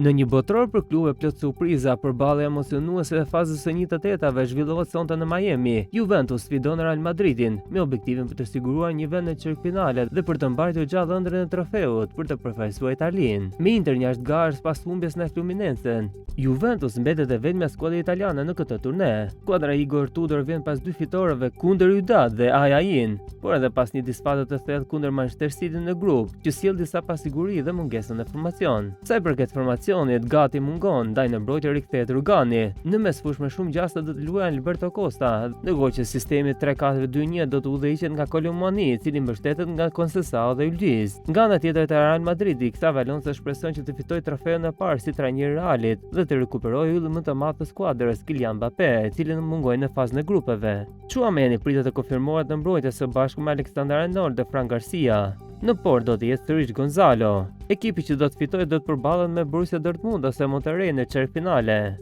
Në një botror për klube plot surpriza, përballje emocionuese e fazës së 1/8 zhvillohet sonte në Miami. Juventus sfidon Real Madridin me objektivin për të siguruar një vend në çertfinale dhe për të mbajtur gjallë ëndrrën e trofeut për të përfaqësuar Italin. Me Inter një garë pas humbjes në Fluminense, Juventus mbetet e vetmja skuadër italiane në këtë turne. Skuadra e Igor Tudor vjen pas dy fitoreve kundër Wydad dhe Ajaxin, por edhe pas një disfatë të thellë kundër Manchester City në grup, që sjell disa pasiguri dhe mungesën e formacion. Sa i përket formacionit, gati mungon, ndaj në mbrojtje rikthehet Rugani. Në mesfush me shumë gjaste do të luajë Alberto Costa, ndërkohë që sistemi 3-4-2-1 do të udhëhiqet nga Colomani, i cili mbështetet nga Conceição dhe Yldiz. Nga ana tjetër te Real Madridi, Xavi Alonso shpreson që të fitojë trofeun e parë si trajner i Realit dhe të rikuperojë yllin më të madh të skuadrës, Kylian Mbappé, i cili mungoi në fazën e grupeve. Tchouameni pritet të konfirmohet në mbrojtje së bashku me Alexander Arnold dhe Fran Garcia. Në port do të jetë sërish Gonzalo. Ekipi që do të fitojë do të përballet me Borussia Dortmund ose Monterrey në çertfinale.